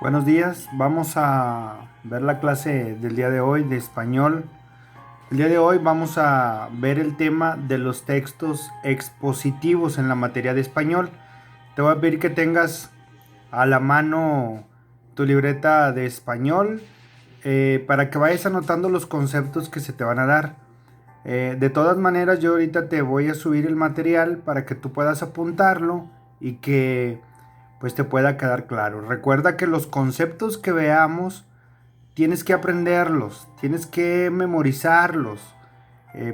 Buenos días, vamos a ver la clase del día de hoy de español. El día de hoy vamos a ver el tema de los textos expositivos en la materia de español. Te voy a pedir que tengas a la mano tu libreta de español para que vayas anotando los conceptos que se te van a dar. De todas maneras, yo ahorita te voy a subir el material para que tú puedas apuntarlo y que pues te pueda quedar claro. Recuerda que los conceptos que veamos tienes que aprenderlos, tienes que memorizarlos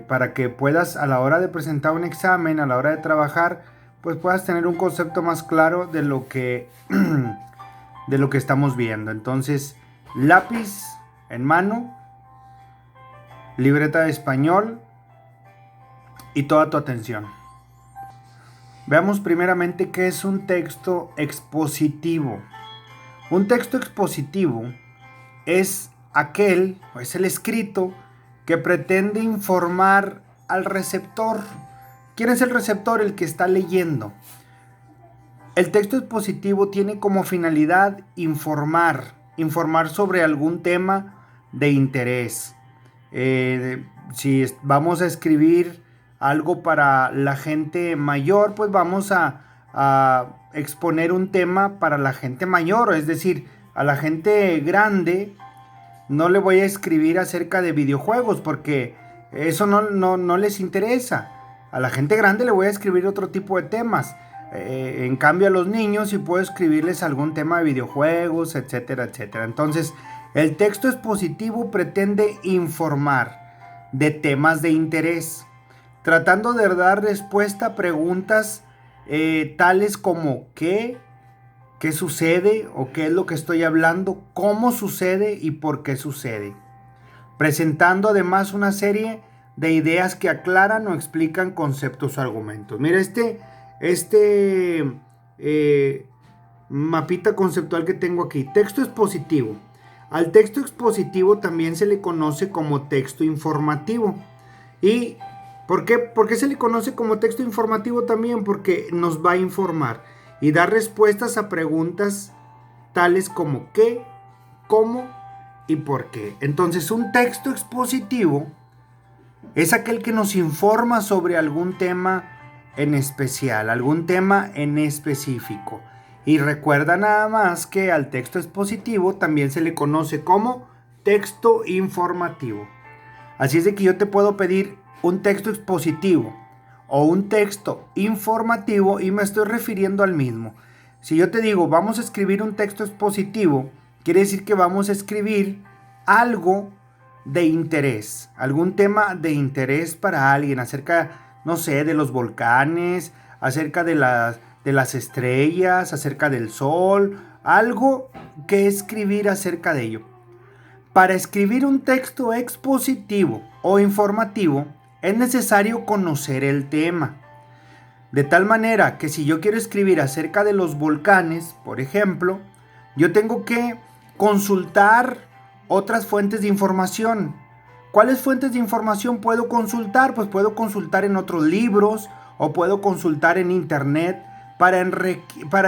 para que puedas a la hora de presentar un examen, a la hora de trabajar, pues puedas tener un concepto más claro de lo que de lo que estamos viendo. Entonces, lápiz en mano, libreta de español y toda tu atención. Veamos primeramente qué es un texto expositivo. Un texto expositivo es aquel, o es el escrito, que pretende informar al receptor. ¿Quién es el receptor? El que está leyendo. El texto expositivo tiene como finalidad informar sobre algún tema de interés. Si vamos a escribir algo para la gente mayor, pues vamos a exponer un tema para la gente mayor, es decir, a la gente grande no le voy a escribir acerca de videojuegos porque eso no les interesa. A la gente grande le voy a escribir otro tipo de temas. En cambio a los niños sí puedo escribirles algún tema de videojuegos, etcétera, etcétera. Entonces, el texto expositivo pretende informar de temas de interés, tratando de dar respuesta a preguntas tales como qué sucede o qué es lo que estoy hablando, cómo sucede y por qué sucede, presentando además una serie de ideas que aclaran o explican conceptos o argumentos. Mira, este mapita conceptual que tengo aquí, texto expositivo. Al texto expositivo también se le conoce como texto informativo. ¿Y por qué se le conoce como texto informativo también? Porque nos va a informar y dar respuestas a preguntas tales como qué, cómo y por qué. Entonces, un texto expositivo es aquel que nos informa sobre algún tema en especial, algún tema en específico. Y recuerda nada más que al texto expositivo también se le conoce como texto informativo. Así es de que yo te puedo pedir un texto expositivo o un texto informativo y me estoy refiriendo al mismo. Si yo te digo vamos a escribir un texto expositivo, quiere decir que vamos a escribir algo de interés, algún tema de interés para alguien acerca, no sé, de los volcanes, acerca de las estrellas, acerca del sol, algo que escribir acerca de ello. Para escribir un texto expositivo o informativo es necesario conocer el tema. De tal manera que si yo quiero escribir acerca de los volcanes, por ejemplo, yo tengo que consultar otras fuentes de información. ¿Cuáles fuentes de información puedo consultar? Pues puedo consultar en otros libros o puedo consultar en internet para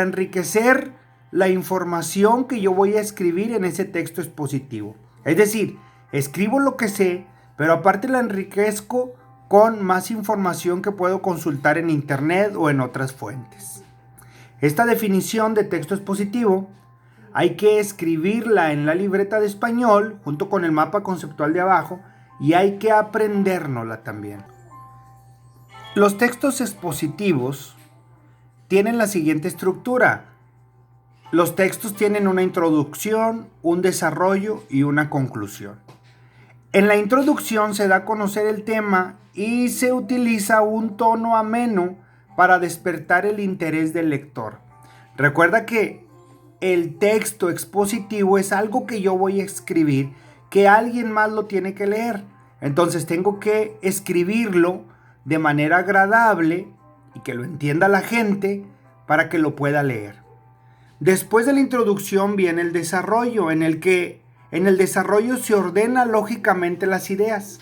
enriquecer la información que yo voy a escribir en ese texto expositivo. Es decir, escribo lo que sé, pero aparte la enriquezco con más información que puedo consultar en internet o en otras fuentes. Esta definición de texto expositivo hay que escribirla en la libreta de español junto con el mapa conceptual de abajo y hay que aprendérnosla también. Los textos expositivos tienen la siguiente estructura. Los textos tienen una introducción, un desarrollo y una conclusión. En la introducción se da a conocer el tema y se utiliza un tono ameno para despertar el interés del lector. Recuerda que el texto expositivo es algo que yo voy a escribir, que alguien más lo tiene que leer. Entonces tengo que escribirlo de manera agradable y que lo entienda la gente para que lo pueda leer. Después de la introducción viene el desarrollo, en el desarrollo se ordena lógicamente las ideas.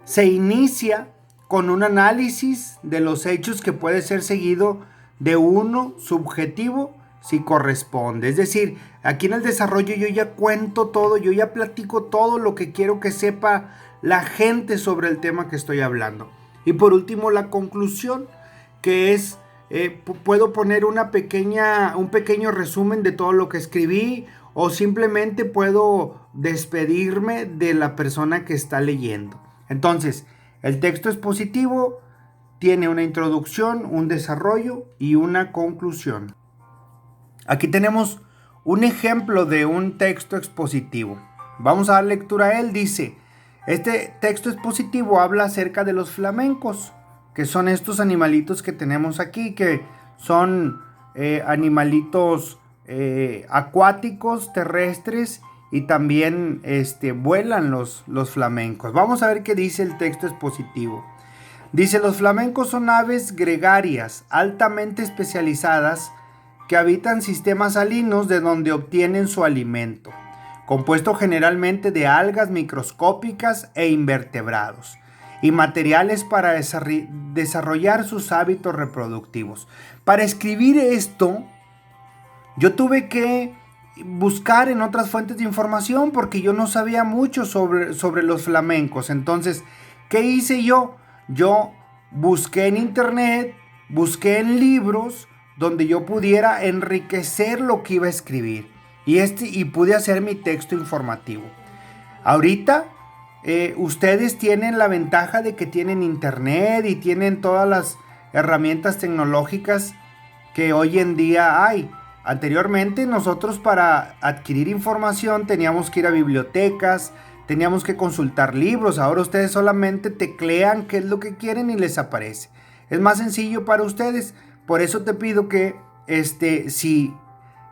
Se inicia con un análisis de los hechos que puede ser seguido de uno subjetivo si corresponde. Es decir, Aquí en el desarrollo yo ya cuento todo, yo ya platico todo lo que quiero que sepa la gente sobre el tema que estoy hablando. Y por último, la conclusión, que es, puedo poner un pequeño resumen de todo lo que escribí, o simplemente puedo despedirme de la persona que está leyendo. Entonces, el texto expositivo tiene una introducción, un desarrollo y una conclusión. Aquí tenemos un ejemplo de un texto expositivo. Vamos a dar lectura a él. Dice, este texto expositivo habla acerca de los flamencos, que son estos animalitos que tenemos aquí, que son animalitos acuáticos, terrestres, y también vuelan los flamencos. Vamos a ver qué dice el texto expositivo. Dice, los flamencos son aves gregarias altamente especializadas que habitan sistemas salinos de donde obtienen su alimento, compuesto generalmente de algas microscópicas e invertebrados, y materiales para desarrollar sus hábitos reproductivos. Para escribir esto, yo tuve que buscar en otras fuentes de información porque yo no sabía mucho sobre los flamencos. Entonces, ¿qué hice yo? Yo busqué en internet, busqué en libros donde yo pudiera enriquecer lo que iba a escribir y pude hacer mi texto informativo. Ahorita ustedes tienen la ventaja de que tienen internet y tienen todas las herramientas tecnológicas que hoy en día hay. Anteriormente nosotros para adquirir información teníamos que ir a bibliotecas, teníamos que consultar libros. Ahora ustedes solamente teclean qué es lo que quieren y les aparece. Es más sencillo para ustedes. Por eso te pido que si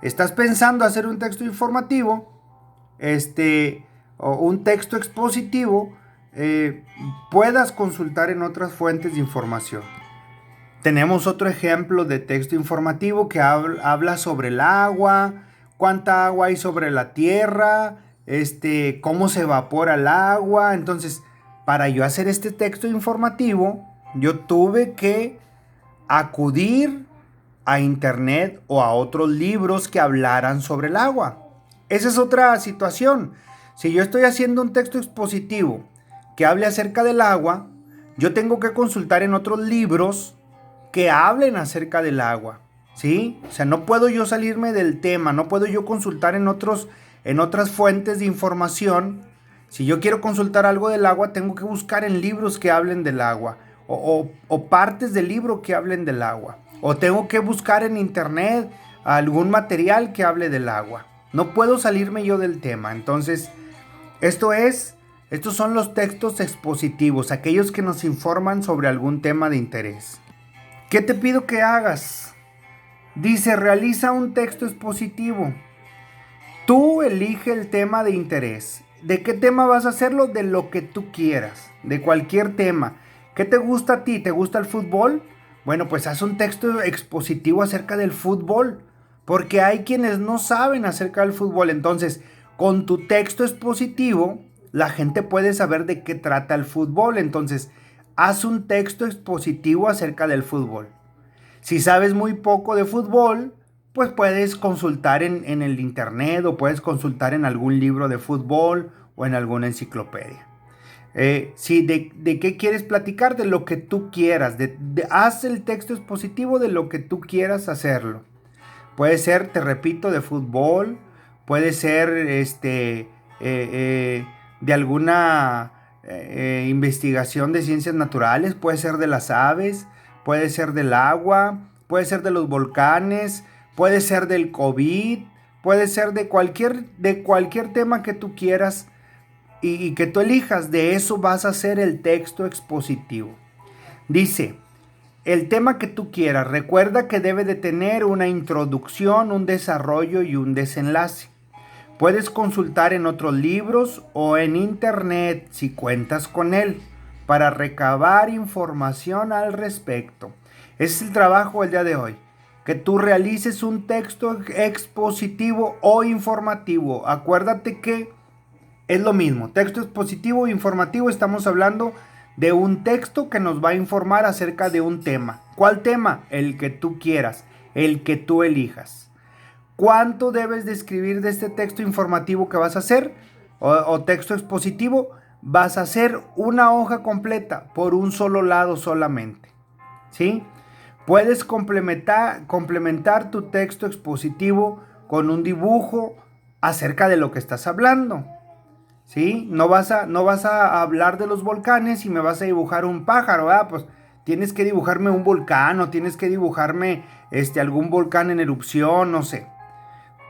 estás pensando hacer un texto informativo, o un texto expositivo, puedas consultar en otras fuentes de información. Tenemos otro ejemplo de texto informativo que habla sobre el agua, cuánta agua hay sobre la tierra, cómo se evapora el agua. Entonces, para yo hacer este texto informativo, yo tuve que acudir a internet o a otros libros que hablaran sobre el agua. Esa es otra situación. Si yo estoy haciendo un texto expositivo que hable acerca del agua, yo tengo que consultar en otros libros que hablen acerca del agua, ¿sí? O sea, no puedo yo salirme del tema, no puedo yo consultar en otras fuentes de información. Si yo quiero consultar algo del agua, tengo que buscar en libros que hablen del agua, o partes del libro que hablen del agua, o tengo que buscar en internet algún material que hable del agua. No puedo salirme yo del tema. Entonces, estos son los textos expositivos, aquellos que nos informan sobre algún tema de interés. ¿Qué te pido que hagas? Dice, realiza un texto expositivo. Tú elige el tema de interés. ¿De qué tema vas a hacerlo? De lo que tú quieras, de cualquier tema. ¿Qué te gusta a ti? ¿Te gusta el fútbol? Bueno, pues haz un texto expositivo acerca del fútbol, porque hay quienes no saben acerca del fútbol. Entonces, con tu texto expositivo, la gente puede saber de qué trata el fútbol. Entonces, haz un texto expositivo acerca del fútbol. Si sabes muy poco de fútbol, pues puedes consultar en el internet, o puedes consultar en algún libro de fútbol o en alguna enciclopedia. ¿De qué quieres platicar? De lo que tú quieras. Haz el texto expositivo de lo que tú quieras hacerlo. Puede ser, te repito, de fútbol. Puede ser de alguna investigación de ciencias naturales. Puede ser de las aves. Puede ser del agua. Puede ser de los volcanes. Puede ser del COVID. Puede ser de cualquier tema que tú quieras y que tú elijas. De eso vas a hacer el texto expositivo. Dice, el tema que tú quieras, recuerda que debe de tener una introducción, un desarrollo y un desenlace. Puedes consultar en otros libros o en internet si cuentas con él para recabar información al respecto. Ese es el trabajo del día de hoy. Que tú realices un texto expositivo o informativo. Acuérdate que es lo mismo. Texto expositivo e informativo, estamos hablando de un texto que nos va a informar acerca de un tema. ¿Cuál tema? El que tú quieras, el que tú elijas. ¿Cuánto debes de escribir de este texto informativo que vas a hacer? O texto expositivo. Vas a hacer una hoja completa por un solo lado solamente. ¿Sí? Puedes complementar tu texto expositivo con un dibujo acerca de lo que estás hablando. ¿Sí? No vas a hablar de los volcanes y me vas a dibujar un pájaro, ¿verdad? Pues tienes que dibujarme un volcán o tienes que dibujarme algún volcán en erupción, no sé.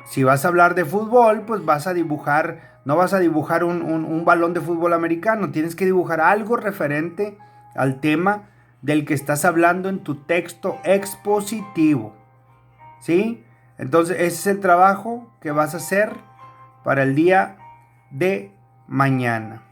Si vas a hablar de fútbol, pues vas a dibujar, no vas a dibujar un balón de fútbol americano, tienes que dibujar algo referente al tema del que estás hablando en tu texto expositivo. ¿Sí? Entonces ese es el trabajo que vas a hacer para el día de mañana.